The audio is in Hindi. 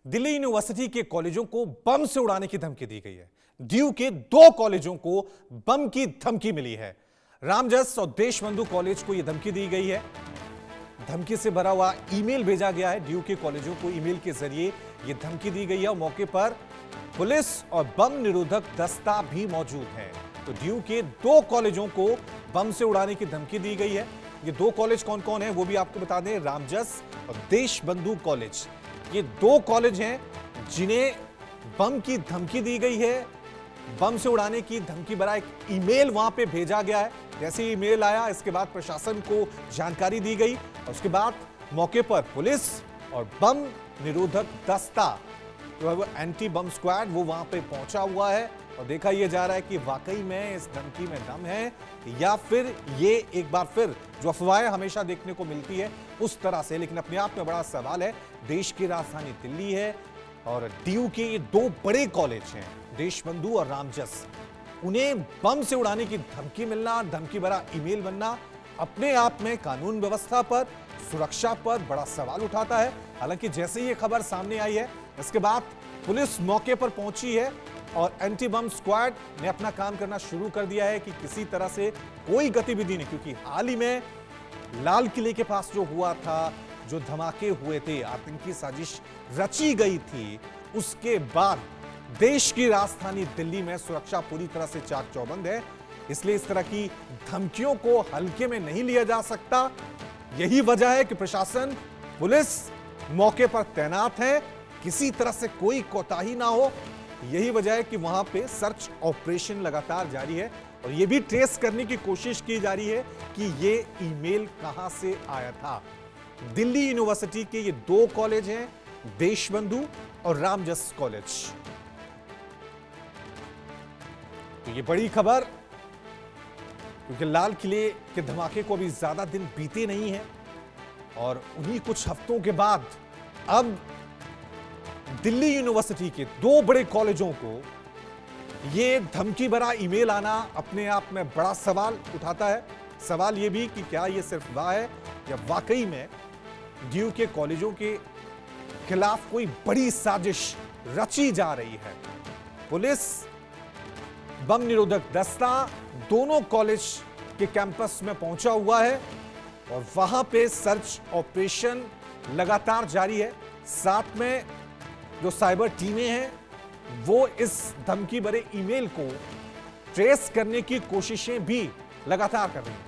दिल्ली यूनिवर्सिटी के कॉलेजों को बम से उड़ाने की धमकी दी गई है। ड्यू के 2 कॉलेजों को बम की धमकी मिली है। रामजस और देशबंधु कॉलेज को यह धमकी दी गई है। धमकी से भरा हुआ ईमेल भेजा गया है। ड्यू के कॉलेजों को ईमेल के जरिए यह धमकी दी गई है और मौके पर पुलिस और बम निरोधक दस्ता भी मौजूद है। तो ड्यू के 2 कॉलेजों को बम से उड़ाने की धमकी दी गई है। ये 2 कॉलेज कौन कौन है वो भी आपको बता दें, रामजस और देशबंधु कॉलेज। ये 2 कॉलेज हैं जिन्हें बम की धमकी दी गई है। बम से उड़ाने की धमकी भरा एक ईमेल वहां पे भेजा गया है। जैसे ईमेल आया, इसके बाद प्रशासन को जानकारी दी गई और उसके बाद मौके पर पुलिस और बम निरोधक दस्ता जो है वो एंटी बम स्क्वाड वो वहां पे पहुंचा हुआ है और देखा यह जा रहा है कि वाकई में इस धमकी में दम है या फिर ये एक बार फिर जो अफवाहें हमेशा देखने को मिलती है उस तरह से। लेकिन अपने आप में बड़ा सवाल है। देश की राजधानी दिल्ली है और ड्यू के ये 2 बड़े कॉलेज हैं, देशबंधु और रामजस। उन्हें बम से उड़ाने की धमकी मिलना, धमकी भरा ईमेल बनना अपने आप में कानून व्यवस्था पर, सुरक्षा पर बड़ा सवाल उठाता है। हालांकि जैसे ही ये खबर सामने आई है इसके बाद पुलिस मौके पर पहुंची है और एंटी बम स्क्वाड ने अपना काम करना शुरू कर दिया है कि किसी तरह से कोई गतिविधि नहीं, क्योंकि हाल ही में लाल किले के पास जो हुआ था, जो धमाके हुए थे, आतंकी साजिश रची गई थी, उसके बाद देश की राजधानी दिल्ली में सुरक्षा पूरी तरह से चाक चौबंद है। इसलिए इस तरह की धमकियों को हल्के में नहीं लिया जा सकता। यही वजह है कि प्रशासन, पुलिस मौके पर तैनात है, किसी तरह से कोई कोताही ना हो। यही वजह है कि वहां पे सर्च ऑपरेशन लगातार जारी है और यह भी ट्रेस करने की कोशिश की जा रही है कि यह ईमेल कहां से आया था। दिल्ली यूनिवर्सिटी के ये 2 कॉलेज हैं, देशबंधु और रामजस कॉलेज। तो ये बड़ी खबर, क्योंकि लाल किले के धमाके को अभी ज्यादा दिन बीते नहीं है और उन्हीं कुछ हफ्तों के बाद अब दिल्ली यूनिवर्सिटी के 2 बड़े कॉलेजों को यह धमकी भरा ईमेल आना अपने आप में बड़ा सवाल उठाता है। सवाल यह भी कि क्या यह सिर्फ वाह है या वाकई में ड्यू के कॉलेजों के खिलाफ कोई बड़ी साजिश रची जा रही है। पुलिस, बम निरोधक दस्ता दोनों कॉलेज के कैंपस में पहुंचा हुआ है और वहां पे सर्च ऑपरेशन लगातार जारी है। साथ में जो साइबर टीमें हैं वो इस धमकी भरे ईमेल को ट्रेस करने की कोशिशें भी लगातार कर रही हैं।